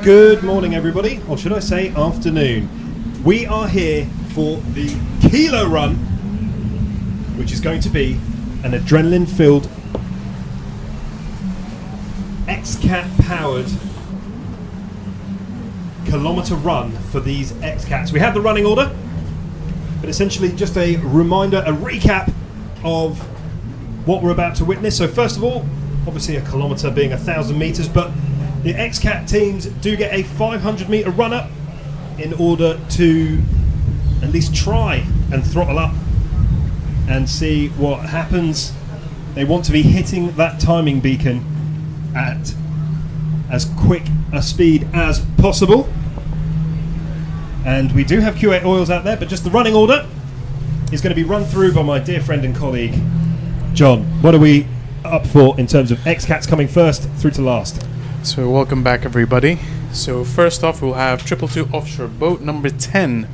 Good morning, everybody, or should I say afternoon. We are here for the Kilo Run, which is going to be an adrenaline-filled, XCAT powered kilometer run for these XCATs. We have the running order, but essentially just a reminder, a recap of what we're about to witness. So first of all, obviously a kilometer being 1,000 meters, but the XCAT teams do get a 500 meter run up in order to at least try and throttle up and see what happens. They want to be hitting that timing beacon at as quick a speed as possible. And we do have Q8 oils out there, but just the running order is going to be run through by my dear friend and colleague, John. What are we up for in terms of XCATs coming first through to last? So welcome back, everybody. So first off, we'll have 222 Offshore boat number 10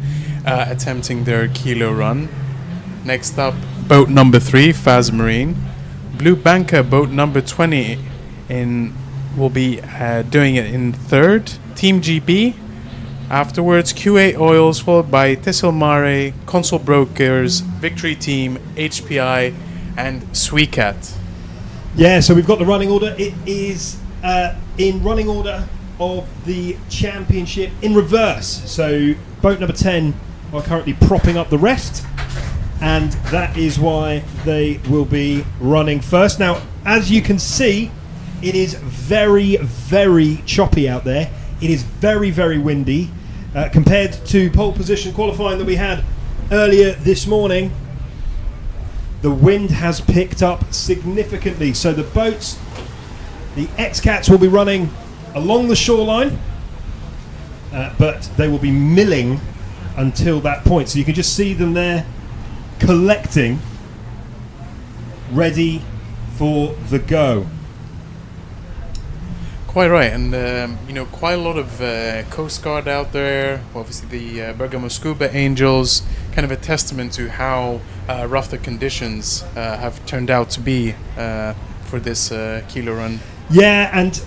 attempting their Kilo run. Next up, boat number 3, Faz Marine. Blue Banca boat number 20 will be doing it in third. Team GB. Afterwards, QA Oils, followed by Tessilmare, Console Brokers, Victory Team, HPI, and SweCat. Yeah, so we've got the running order. It is in running order of the championship in reverse. So boat number 10 are currently propping up the rest, and that is why they will be running first. Now, as you can see, it is very, very choppy out there. It is very, very windy. Compared to pole position qualifying that we had earlier this morning, the wind has picked up significantly. So the boats, the XCATs, will be running along the shoreline, but they will be milling until that point. So you can just see them there collecting, ready for the go. Quite right, and quite a lot of Coast Guard out there. Obviously, the Bergamo Scuba Angels, kind of a testament to how rough the conditions have turned out to be for this kilo run. Yeah, and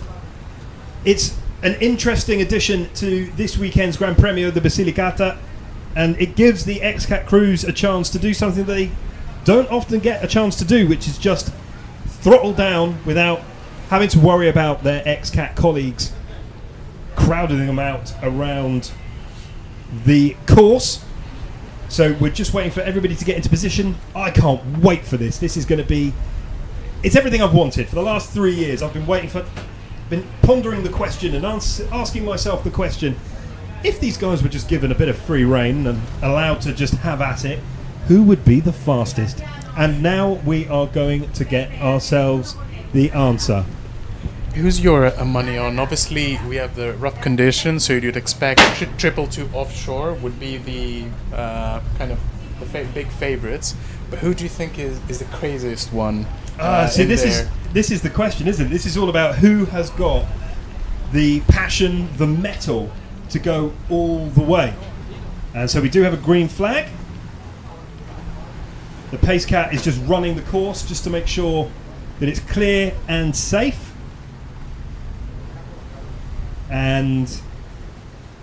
it's an interesting addition to this weekend's Gran Premio de Basilicata, and it gives the XCAT crews a chance to do something they don't often get a chance to do, which is just throttle down without having to worry about their XCAT colleagues crowding them out around the course. So we're just waiting for everybody to get into position. I can't wait for this. This is going to be... It's everything I've wanted. For the last 3 years, I've been pondering the question and asking myself the question, if these guys were just given a bit of free rein and allowed to just have at it, who would be the fastest? And now we are going to get ourselves the answer. Who's your money on? Obviously, we have the rough conditions, so you'd expect 222 Offshore would be the kind of the big favorites. But who do you think is the craziest one? This is the question, isn't it? This is all about who has got the passion, the mettle to go all the way. And so we do have a green flag. The Pace Cat is just running the course just to make sure that it's clear and safe. And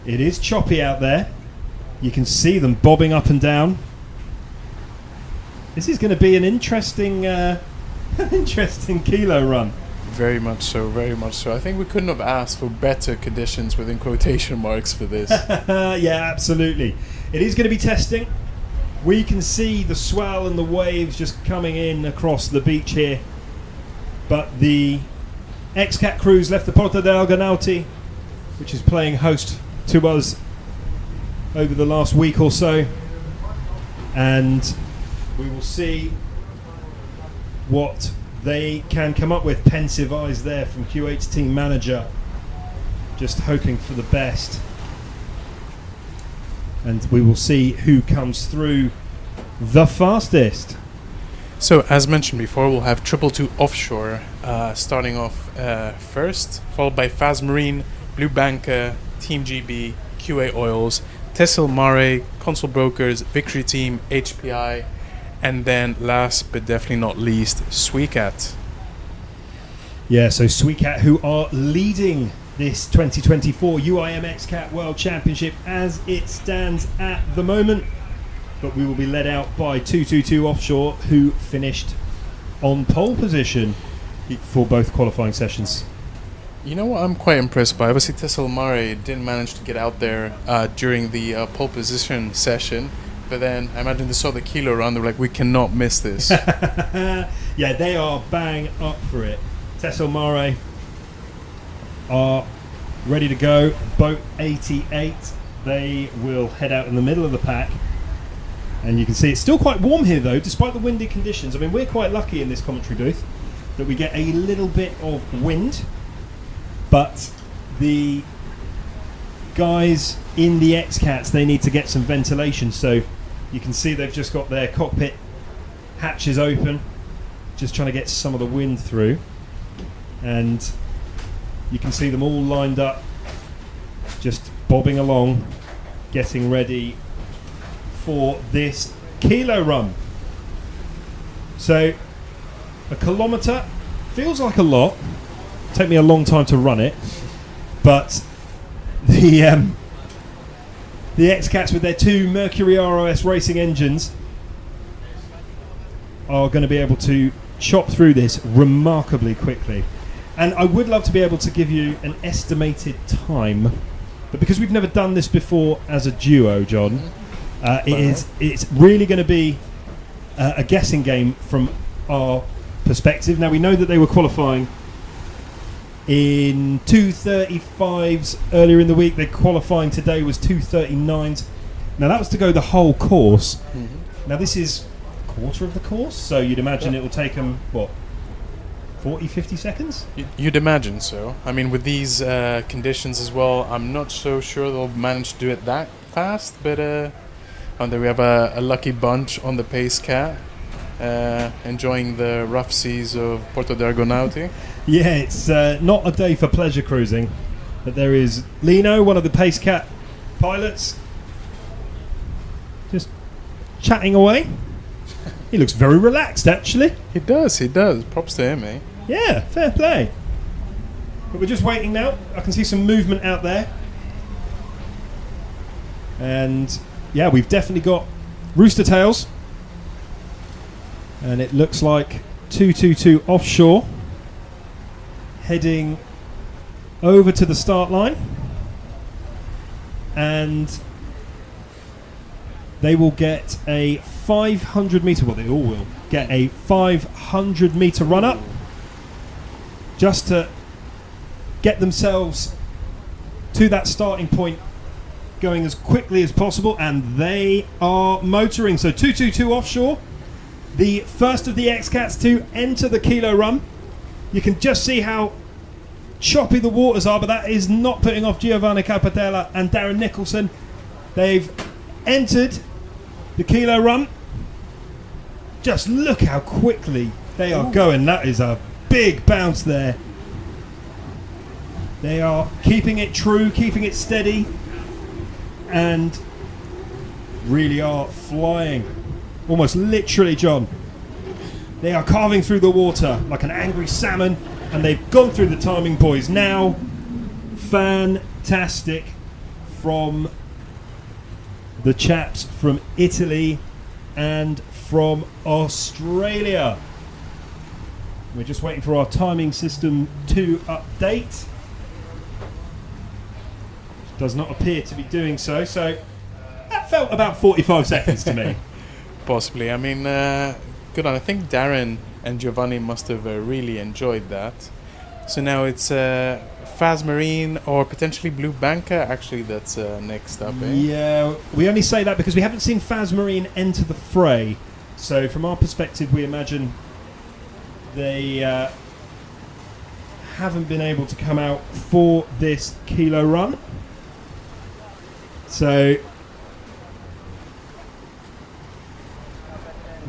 it is choppy out there. You can see them bobbing up and down. This is going to be an interesting interesting kilo run. Very much so, very much so. I think we couldn't have asked for better conditions within quotation marks for this. Yeah, absolutely. It is going to be testing. We can see the swell and the waves just coming in across the beach here. But the XCAT crews left the Porta del Argonauti, which is playing host to us over the last week or so. And we will see what they can come up with. Pensive eyes there from Q8's team manager, just hoping for the best. And we will see who comes through the fastest. So, as mentioned before, we'll have 222 Offshore starting off first, followed by Faz Marine, Blue Banca, Team GB, QA Oils, Tessilmare, Console Brokers, Victory Team, HPI, and then last but definitely not least, SweCat. Yeah, so SweCat, who are leading this 2024 UIM Xcat World Championship as it stands at the moment. But we will be led out by 222 Offshore, who finished on pole position for both qualifying sessions. You know what I'm quite impressed by? Obviously, Tessilmare didn't manage to get out there during the pole position session. But then I imagine they saw the kilo run. They were like, we cannot miss this. Yeah, they are bang up for it. Tessilmare are ready to go. Boat 88. They will head out in the middle of the pack. And you can see it's still quite warm here, though, despite the windy conditions. I mean, we're quite lucky in this commentary booth that we get a little bit of wind. But the guys in the XCATs, they need to get some ventilation. So you can see they've just got their cockpit hatches open, just trying to get some of the wind through. And you can see them all lined up, just bobbing along, getting ready for this kilo run. So A kilometer feels like a lot. Take me a long time to run it, but the XCATs with their 2 Mercury ROS racing engines are going to be able to chop through this remarkably quickly. And I would love to be able to give you an estimated time, but because we've never done this before as a duo, John, it's really going to be a guessing game from our perspective. Now, we know that they were qualifying in 2:35s earlier in the week. Their qualifying today was 2:39s. Now, that was to go the whole course. Now, this is quarter of the course, so you'd imagine it will take them, 40, 50 seconds? You'd imagine so. I mean, with these conditions as well, I'm not so sure they'll manage to do it that fast, but and there we have a lucky bunch on the pace cat, enjoying the rough seas of Porto de Argonauti. Yeah, it's not a day for pleasure cruising, but there is Lino, one of the pace cat pilots, just chatting away. He looks very relaxed, actually. He does. Props to him, eh? Yeah, fair play. But we're just waiting now. I can see some movement out there. And, yeah, we've definitely got rooster tails. And it looks like 222 Offshore heading over to the start line. And they will get a 500 metre, well, they all will get a 500 metre run up just to get themselves to that starting point going as quickly as possible, and they are motoring. So 222 Offshore, the first of the XCATs to enter the kilo run. You can just see how choppy the waters are, but that is not putting off Giovanni Capodella and Darren Nicholson. They've entered the kilo run. Just look how quickly they are going. That is a big bounce there. They are keeping it true, keeping it steady, and really are flying. Almost literally, John. They are carving through the water like an angry salmon, and they've gone through the timing buoys now. Fantastic from the chaps from Italy and from Australia. We're just waiting for our timing system to update. It does not appear to be doing so, so that felt about 45 seconds to me. Possibly. I mean, good on. I think Darren and Giovanni must have really enjoyed that. So now it's Phasmarine or potentially Blue Banca. Actually, that's next up, eh? Yeah, we only say that because we haven't seen Phasmarine enter the fray. So from our perspective, we imagine they haven't been able to come out for this kilo run. So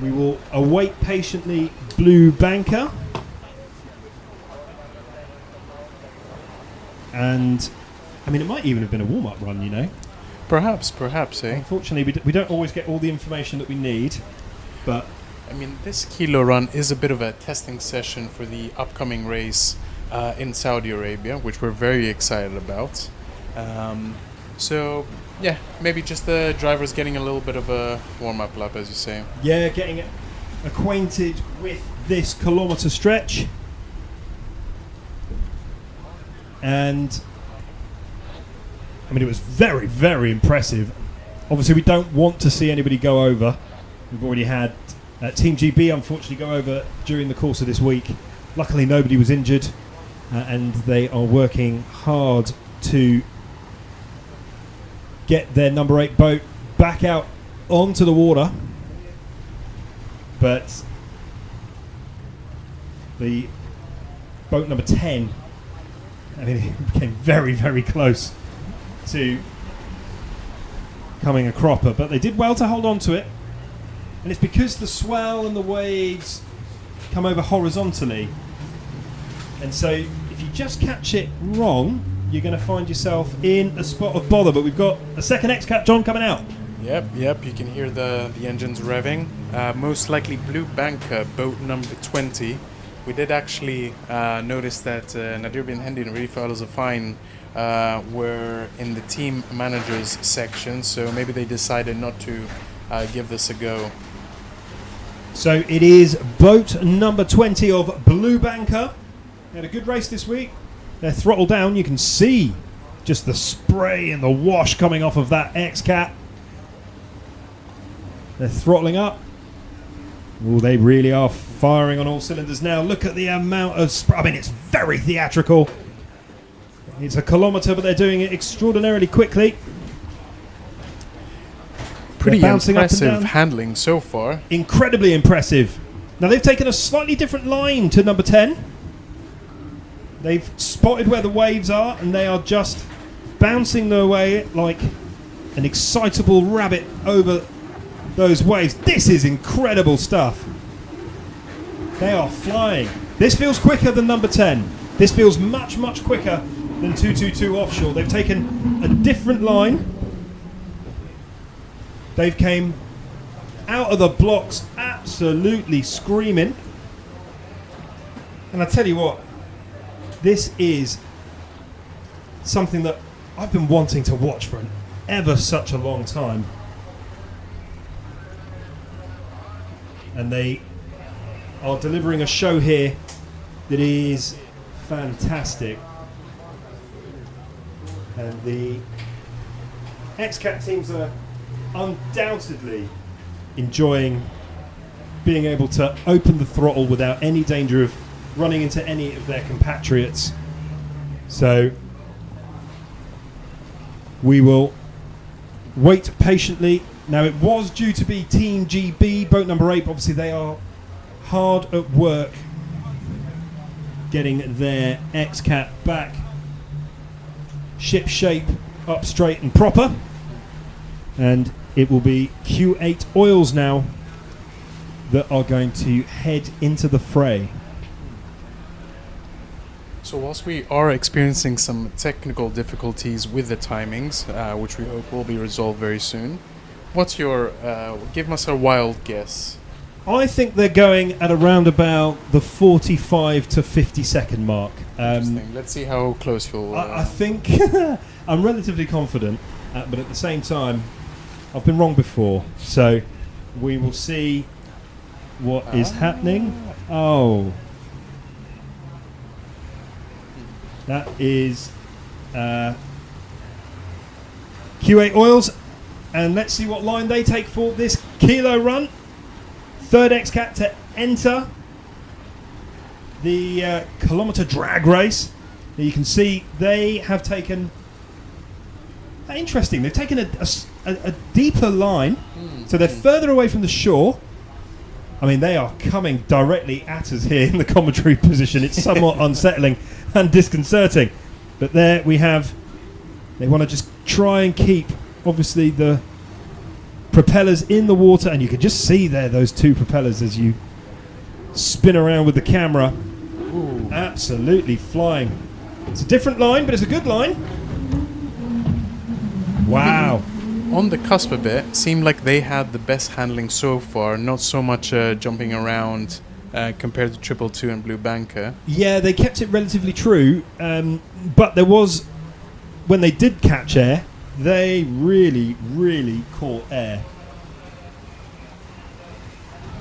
we will await patiently Blue Banca. And, I mean, it might even have been a warm-up run, you know. Perhaps, eh? Unfortunately, we don't always get all the information that we need, but... I mean, this kilo run is a bit of a testing session for the upcoming race in Saudi Arabia, which we're very excited about. So, yeah, maybe just the drivers getting a little bit of a warm-up lap, as you say. Yeah, getting acquainted with this kilometre stretch. And, I mean, it was very, very impressive. Obviously, we don't want to see anybody go over. We've already had Team GB, unfortunately, go over during the course of this week. Luckily, nobody was injured, and they are working hard to get their number 8 boat back out onto the water. But the boat number 10, I mean, it became very, very close to coming a cropper, but they did well to hold on to it. And it's because the swell and the waves come over horizontally. And so if you just catch it wrong, you're going to find yourself in a spot of bother. But we've got a second XCAT, John, coming out. Yep. You can hear the engines revving. Most likely Blue Banker, boat number 20. We did actually notice that Nadir bin Hendi and Rifa Al-Zafine were in the team managers section, so maybe they decided not to give this a go. So it is boat number 20 of Blue Banker. They had a good race this week. They're throttled down. You can see just the spray and the wash coming off of that XCAT. They're throttling up. Oh, they really are firing on all cylinders now. Look at the amount of spray. I mean, it's very theatrical. It's a kilometer, but they're doing it extraordinarily quickly. Pretty bouncing up and impressive down. handling so far. Incredibly impressive. Now, they've taken a slightly different line to number 10. They've spotted where the waves are, and they are just bouncing their way like an excitable rabbit over those waves. This is incredible stuff. They are flying. This feels quicker than number 10. This feels much, much quicker than 222 Offshore. They've taken a different line. They've came out of the blocks absolutely screaming. And I tell you what, this is something that I've been wanting to watch for ever such a long time. And they are delivering a show here that is fantastic. And the XCAT teams are undoubtedly enjoying being able to open the throttle without any danger of running into any of their compatriots. So we will wait patiently. Now, it was due to be Team GB, boat number 8. Obviously, they are hard at work getting their XCAT back ship shape up straight and proper. And it will be Q8 Oils now that are going to head into the fray. So whilst we are experiencing some technical difficulties with the timings, which we hope will be resolved very soon, what's your, give us a wild guess? I think they're going at around about the 45 to 50 second mark. Interesting. Let's see how close you'll... I think I'm relatively confident, but at the same time, I've been wrong before. So we will see what is happening. Oh. That is Q8 Oils. And let's see what line they take for this kilo run. Third XCAT to enter the kilometer drag race. You can see they have taken... Interesting. They've taken a deeper line. So they're further away from the shore. I mean, they are coming directly at us here in the commentary position. It's somewhat unsettling and disconcerting. But there we have... They want to just try and keep, obviously, the propellers in the water. And you can just see there those two propellers as you spin around with the camera. Ooh. Absolutely flying. It's a different line, but it's a good line. Wow. On the cusp a bit, seemed like they had the best handling so far, not so much jumping around compared to 222 and Blue Banker. Yeah, they kept it relatively true, but there was, when they did catch air, they really, really caught air.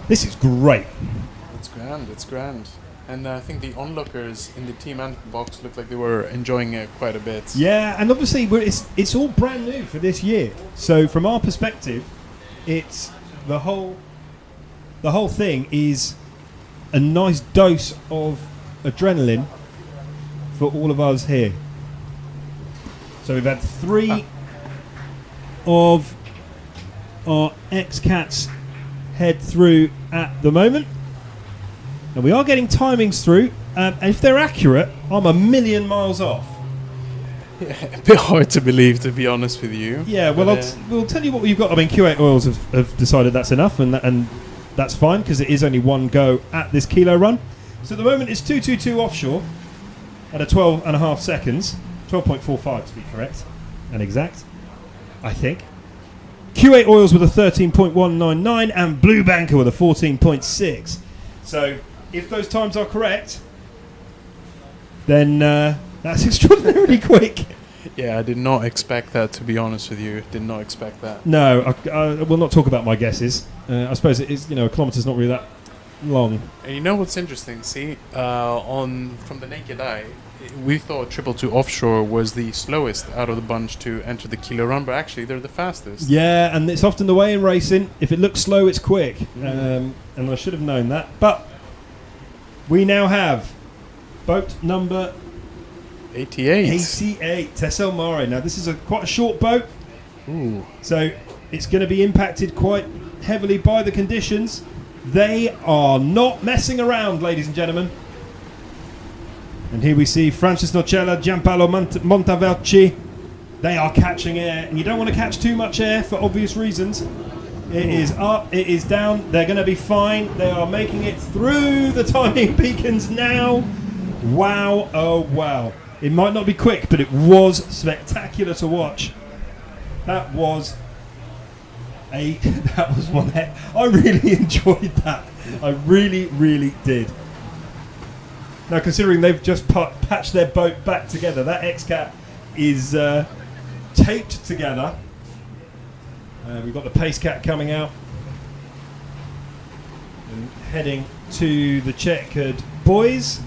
This is great. It's grand, it's grand. And I think the onlookers in the team and box looked like they were enjoying it quite a bit. Yeah, and obviously it's all brand new for this year. So from our perspective, it's the whole thing is a nice dose of adrenaline for all of us here. So we've had 3 of our XCATs head through at the moment. And we are getting timings through, and if they're accurate, I'm a million miles off. Yeah, a bit hard to believe, to be honest with you. Yeah, well, we'll tell you what we've got. I mean, Q8 Oils have decided that's enough, and that's fine, because it is only one go at this kilo run. So at the moment, it's 222 Offshore at a 12.5 seconds. 12.45 to be correct and exact, I think. QA Oils with a 13.199 and Blue Banker with a 14.6. So if those times are correct, then that's extraordinarily quick. Yeah, I did not expect that, to be honest with you. Did not expect that. No, I will not talk about my guesses. I suppose it is, a kilometre's not really that long. And you know what's interesting? See, from the naked eye, we thought 222 Offshore was the slowest out of the bunch to enter the kilo run, but actually they're the fastest. Yeah, and it's often the way in racing. If it looks slow, it's quick. And I should have known that. But we now have boat number 88. 88, Tessilmare. Now, this is quite a short boat. Ooh. So it's going to be impacted quite heavily by the conditions. They are not messing around, ladies and gentlemen. And here we see Francis Nocella, Giampaolo Montaverci. They are catching air, and you don't want to catch too much air for obvious reasons. It is up, it is down. They're going to be fine. They are making it through the timing beacons now. Wow, oh wow. It might not be quick, but it was spectacular to watch. That was one heck. I really enjoyed that. I really, really did. Now, considering they've just patched their boat back together, that XCAT is taped together. We've got the Pace Cat coming out and heading to the checkered boys.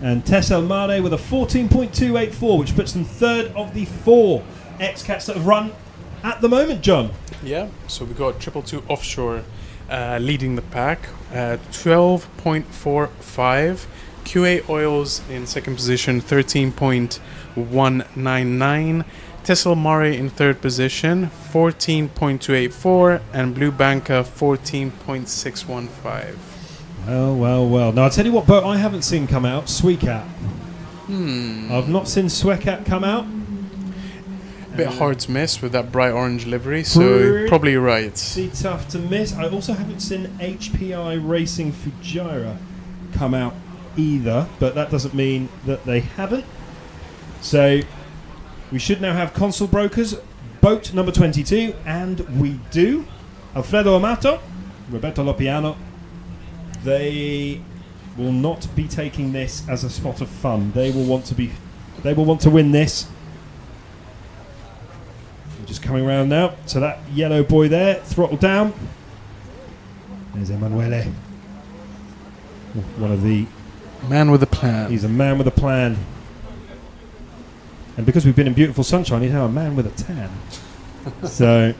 And Tessilmare with a 14.284, which puts them third of the 4 XCATs that have run at the moment, John. Yeah, so we got 222 Offshore leading the pack, 12.45. QA Oils in second position, 13.199. Tessilmare in third position, 14.284. And Blue Banker, 14.615. Well. Now, I'll tell you what boat I haven't seen come out, SweCat. I've not seen SweCat come out. A bit hard to miss with that bright orange livery, so probably you're right. Tough to miss. I also haven't seen HPI Racing Fujairah come out either, but that doesn't mean that they haven't. So we should now have console brokers, boat number 22, and we do. Alfredo Amato, Roberto Lopiano. They will not be taking this as a spot of fun. They will want to win this. Just coming around now. So that yellow boy there, throttle down. There's Emanuele. One of the... Man with a plan. He's a man with a plan. And because we've been in beautiful sunshine, he's now a man with a tan. So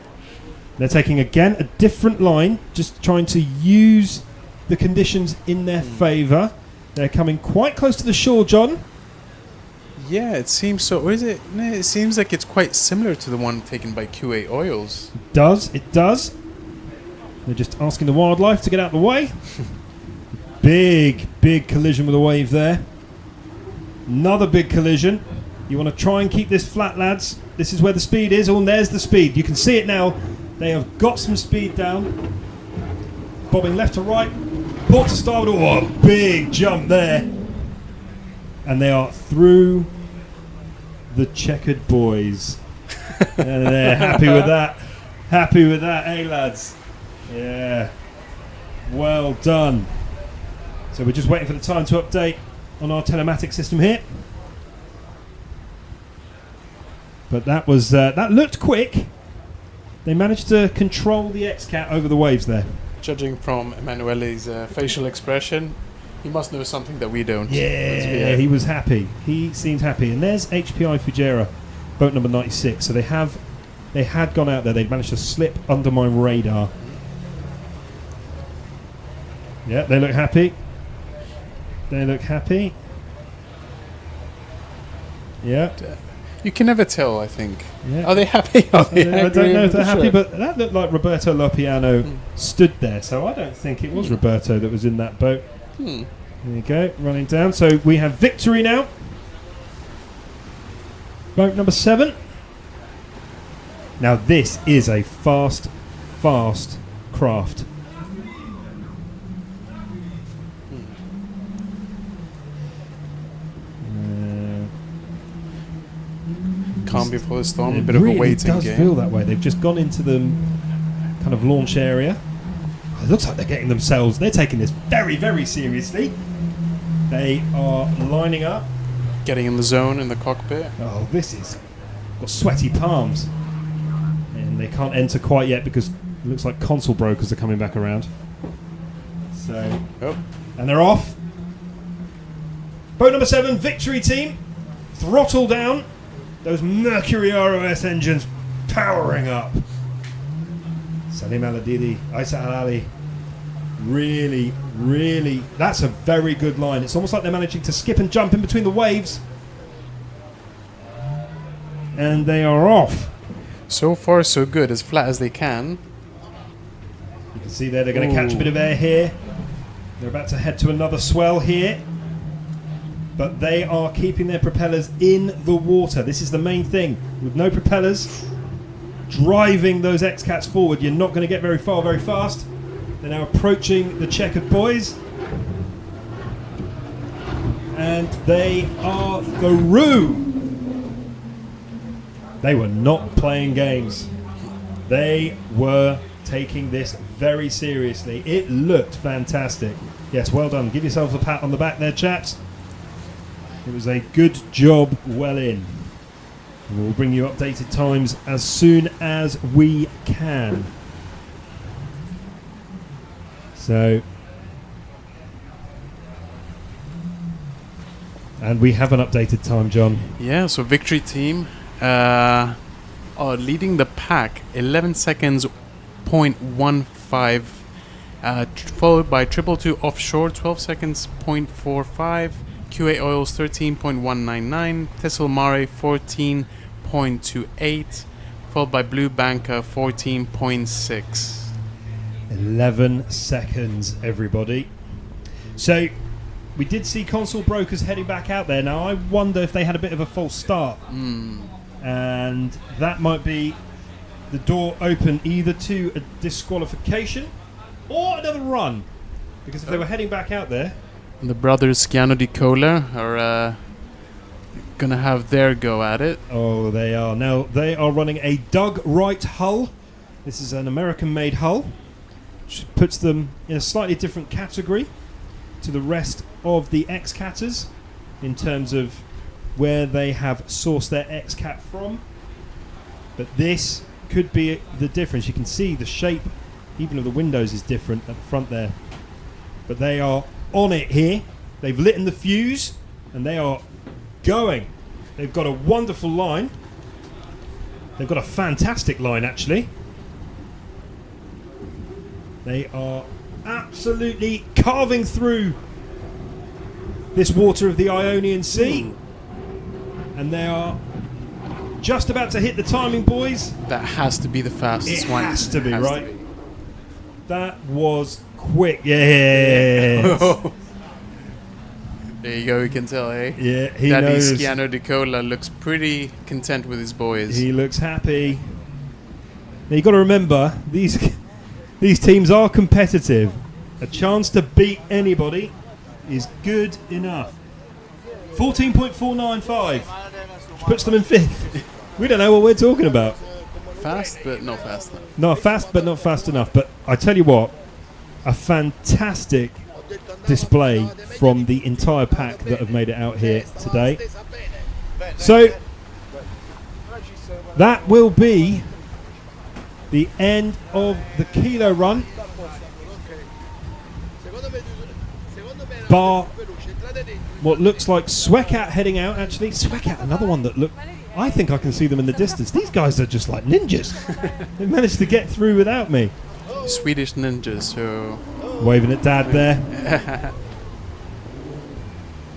they're taking, again, a different line, just trying to use the conditions in their favour. They're coming quite close to the shore, John. Yeah, it seems so. Or is it? No, it seems like it's quite similar to the one taken by QA Oils. It does. They're just asking the wildlife to get out of the way. Big collision with a wave there. Another big collision. You want to try and keep this flat, lads. This is where the speed is. Oh, and there's the speed. You can see it now. They have got some speed down. Bobbing left to right. Port to starboard. Oh, a big jump there. And they are through the checkered boys. And they're happy with that. Happy with that, eh, lads? Yeah. Well done. So we're just waiting for the time to update on our telematic system here. But that was that looked quick. They managed to control the XCAT over the waves there. Judging from Emanuele's facial expression, he must know something that we don't. Yeah, he was happy. He seemed happy. And there's HPI Fujairah, boat number 96. So they had gone out there. They'd managed to slip under my radar. Yeah, they look happy. Yeah. You can never tell, I think. Yeah. Are they happy? I don't know if they're happy, but that looked like Roberto Lopiano stood there. So I don't think it was Roberto that was in that boat. There you go, running down. So we have Victory now. Boat number 7. Now this is a fast craft. calm before the storm, a It bit of really a waiting does game. feel that way. They've just gone into the kind of launch area. It looks like they're getting themselves. They're taking this very, very seriously. They are lining up. Getting in the zone in the cockpit. Oh, this is got sweaty palms, and they can't enter quite yet because it looks like console brokers are coming back around. So, and they're off. Boat number 7, Victory team, throttle down. Those Mercury ROS engines powering up. Salim Al-Adidi, Isa Al-Ali. Really, really, that's a very good line. It's almost like they're managing to skip and jump in between the waves. And they are off. So far, so good. As flat as they can. You can see there they're going to catch a bit of air here. They're about to head to another swell here. But they are keeping their propellers in the water. This is the main thing. With no propellers driving those XCATs forward, you're not going to get very far very fast. They're now approaching the checkered buoys. And they are through. They were not playing games. They were taking this very seriously. It looked fantastic. Yes, well done. Give yourselves a pat on the back there, chaps. It was a good job well in. We'll bring you updated times as soon as we can. So, and we have an updated time, John. Yeah, so Victory team are leading the pack 11 seconds, 0.15, followed by 222 Offshore, 12 seconds, 0.45, QA Oils 13.199, Tessilmare 14.28, followed by Blue Banker 14.6. 11 seconds, everybody. So, we did see console brokers heading back out there. Now, I wonder if they had a bit of a false start. And that might be the door open either to a disqualification or another run. Because if they were heading back out there... And the brothers Sciano Di Cola are going to have their go at it. Oh, they are. Now, they are running a Doug Wright hull. This is an American-made hull, which puts them in a slightly different category to the rest of the XCATers in terms of where they have sourced their XCAT from. But this could be the difference. You can see the shape, even of the windows, is different at the front there. But they are on it here. They've lit in the fuse and they are going. They've got a wonderful line. They've got a fantastic line, actually. They are absolutely carving through this water of the Ionian Sea. And they are just about to hit the timing, boys. That has to be the fastest one. It has to be, right? That was quick. Yes. There you go, you can tell, eh? Yeah, he Daddy knows. Sciano Di Cola looks pretty content with his boys. He looks happy. Now, you've got to remember, these teams are competitive. A chance to beat anybody is good enough. 14.495, which puts them in 5th. We don't know what we're talking about. Fast, but not fast enough. Not fast, but not fast enough. But I tell you what, a fantastic display from the entire pack that have made it out here today. So, that will be the end of the Kilo run. Bar what looks like SweCat heading out, actually. SweCat, another one that I think I can see them in the distance. These guys are just like ninjas. They managed to get through without me. Swedish ninjas, so... Waving at Dad there.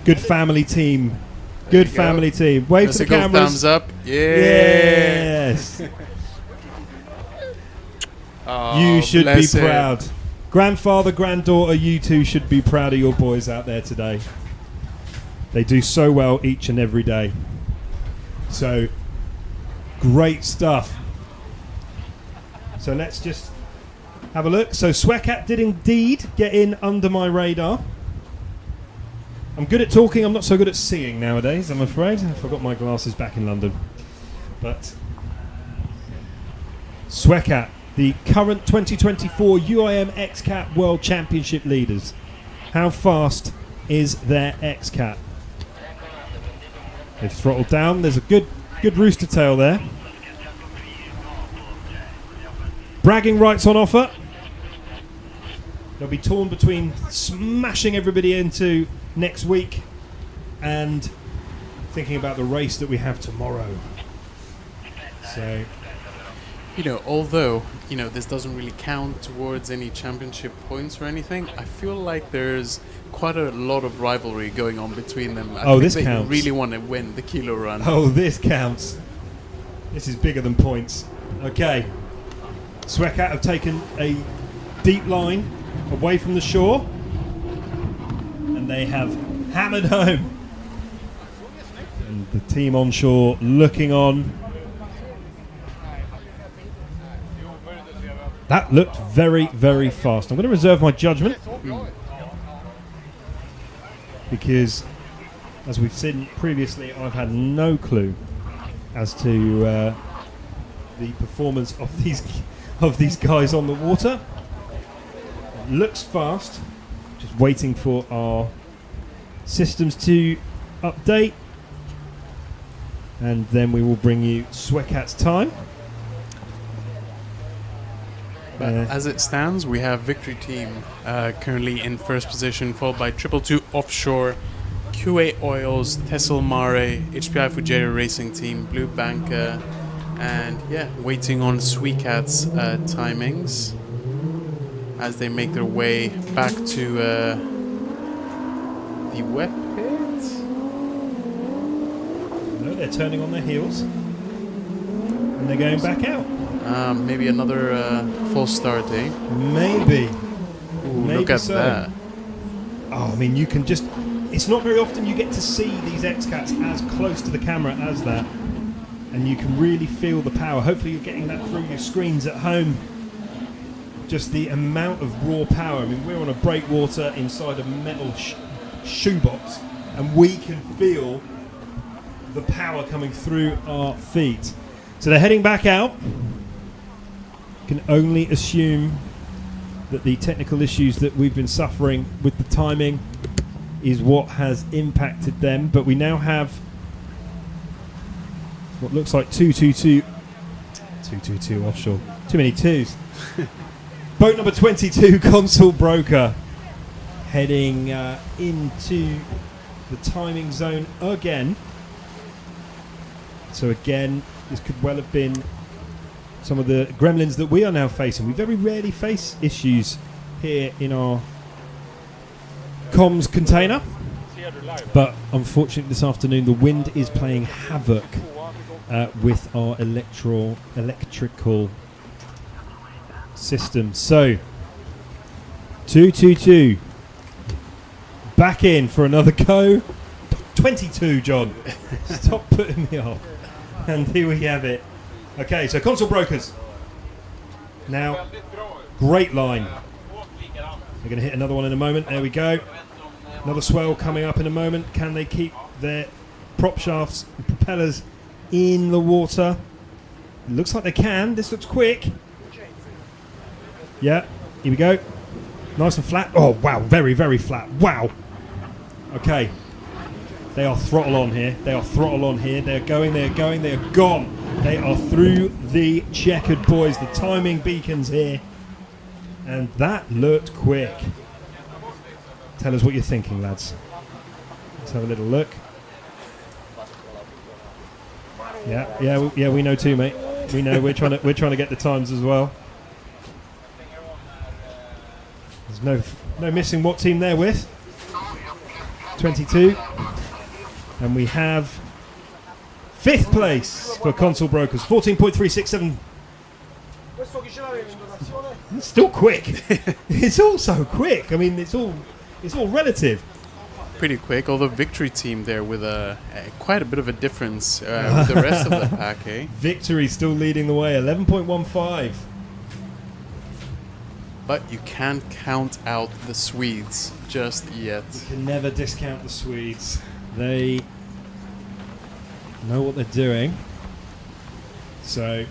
Good family team. Good family team. Wave Let's to the go, cameras. thumbs up. Yeah. Yes. Oh, You should be bless him. proud. Grandfather, granddaughter, you two should be proud of your boys out there today. They do so well each and every day. So, great stuff. So let's just have a look. So SweCat did indeed get in under my radar. I'm good at talking, I'm not so good at seeing nowadays, I'm afraid. I forgot my glasses back in London. But SweCat, the current 2024 UIM Xcat World Championship leaders. How fast is their XCAT? They've throttled down. There's a good rooster tail there. Bragging rights on offer. They'll be torn between smashing everybody into next week and thinking about the race that we have tomorrow. So, although, this doesn't really count towards any championship points or anything, I feel like there's quite a lot of rivalry going on between them. I think this they counts. really want to win the kilo run. Oh, this counts. This is bigger than points. Okay. SweCat have taken a deep line away from the shore, and they have hammered home. And the team onshore looking on. That looked very, very fast. I'm going to reserve my judgment because, as we've seen previously, I've had no clue as to the performance of these guys on the water. It looks fast. Just waiting for our systems to update, and then we will bring you SweCat's time. But as it stands, we have Victory Team currently in first position, followed by 222 Offshore, QA Oils, Tessilmare, HPI Racing Team, Blue Banca, and waiting on SweCat's timings as they make their way back to the wet pit. No, they're turning on their heels and they're going back out. Maybe another false start, eh? Maybe. Ooh, look at that. Oh, I mean, you can just... It's not very often you get to see these XCATs as close to the camera as that. And you can really feel the power. Hopefully you're getting that through your screens at home. Just the amount of raw power. I mean, we're on a breakwater inside a metal shoebox, and we can feel the power coming through our feet. So they're heading back out. Can only assume that the technical issues that we've been suffering with the timing is what has impacted them. But we now have what looks like 222 Offshore. Too many twos. Boat number 22, Console Broker, heading into the timing zone again. So again, this could well have been some of the gremlins that we are now facing. We very rarely face issues here in our comms container, but unfortunately this afternoon the wind is playing havoc with our electrical system. So 222 back in for another go. 22, John. Stop putting me off. And here we have it. Okay, so Console Brokers. Now, great line. They're going to hit another one in a moment. There we go. Another swell coming up in a moment. Can they keep their prop shafts and propellers in the water? It looks like they can. This looks quick. Yeah, here we go. Nice and flat. Oh, wow, very, very flat. Wow. Okay. They are throttle on here. They are throttle on here. They're going, they're going, they're gone. They are through the checkered boys. The timing beacons here. And that looked quick. Tell us what you're thinking, lads. Let's have a little look. Yeah, we know too, mate. We know we're trying to get the times as well. There's no missing what team they're with. 22. And we have 5th place for Console Brokers, 14.367. It's still quick. It's all so quick. I mean, it's all relative. Pretty quick, although Victory Team there with quite a bit of a difference with the rest of the pack, eh? Victory still leading the way, 11.15. But you can't count out the Swedes just yet. You can never discount the Swedes. They know what they're doing. So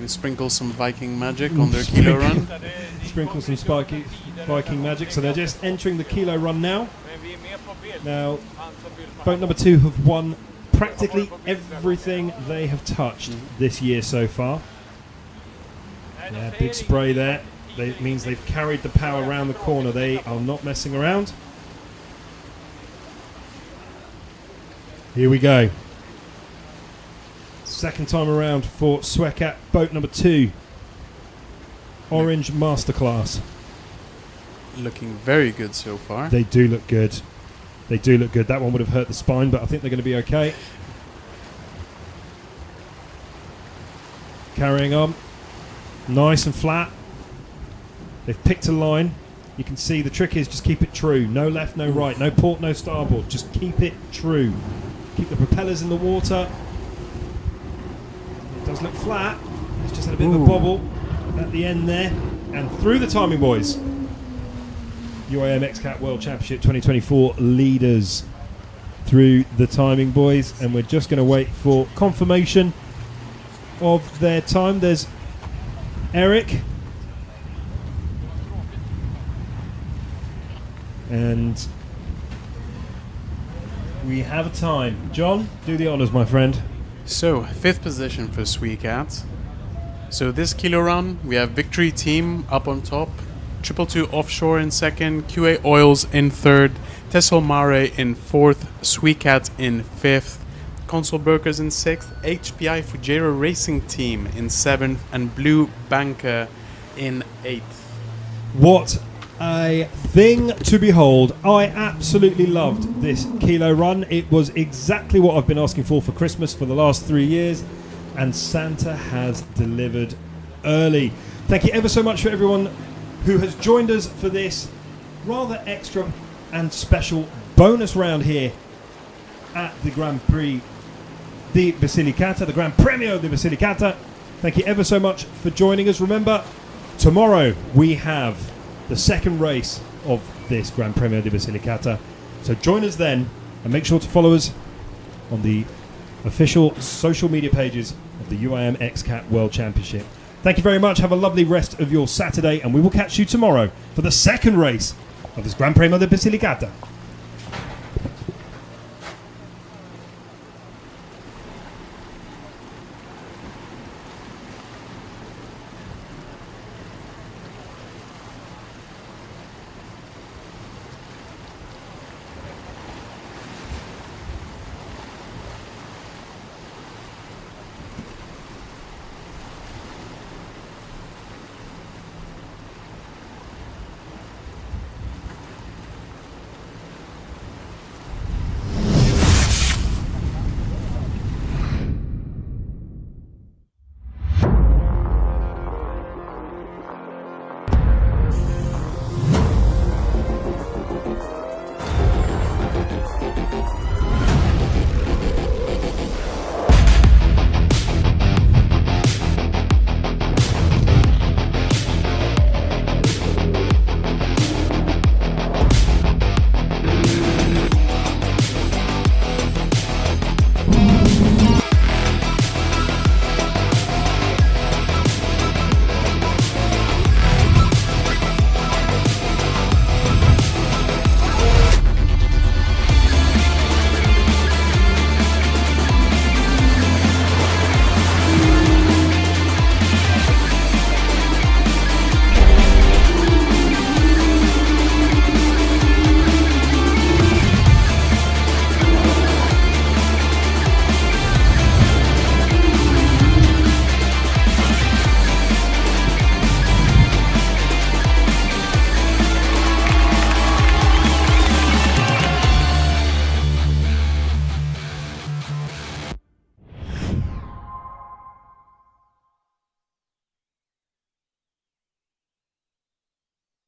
You sprinkle some Viking magic on their kilo run. sprinkle some spiky Viking magic. So they're just entering the kilo run now. Now, boat number 2 have won practically everything they have touched this year so far. Yeah, big spray there. It means they've carried the power around the corner. They are not messing around. Here we go. Second time around for SweCat, boat number 2. Orange Masterclass. Looking very good so far. They do look good. They do look good. That one would have hurt the spine, but I think they're going to be okay. Carrying on. Nice and flat. They've picked a line. You can see the trick is just keep it true. No left, no right. No port, no starboard. Just keep it true. Keep the propellers in the water. It does look flat. It's just had a bit of a bobble at the end there. And through the timing, boys. UIM Xcat World Championship 2024 leaders through the timing, boys. And we're just going to wait for confirmation of their time. There's Eric. And we have a time. John, do the honours, my friend. So, 5th position for SweCat. So this kilo run, we have Victory Team up on top, 222 Offshore in 2nd, QA Oils in 3rd, Tessilmare in 4th, SweCat in 5th, Console Brokers in 6th, HPI Racing Team in 7th, and Blue Banker in 8th. What a thing to behold. I absolutely loved this kilo run. It was exactly what I've been asking for Christmas for the last 3 years, and Santa has delivered early. Thank you ever so much for everyone who has joined us for this rather extra and special bonus round here at the Grand Prix di Basilicata, the Gran Premio di Basilicata. Thank you ever so much for joining us. Remember, tomorrow we have the second race of this Gran Premio di Basilicata. So join us then, and make sure to follow us on the official social media pages of the UIM Xcat World Championship. Thank you very much. Have a lovely rest of your Saturday, and we will catch you tomorrow for the second race of this Gran Premio di Basilicata.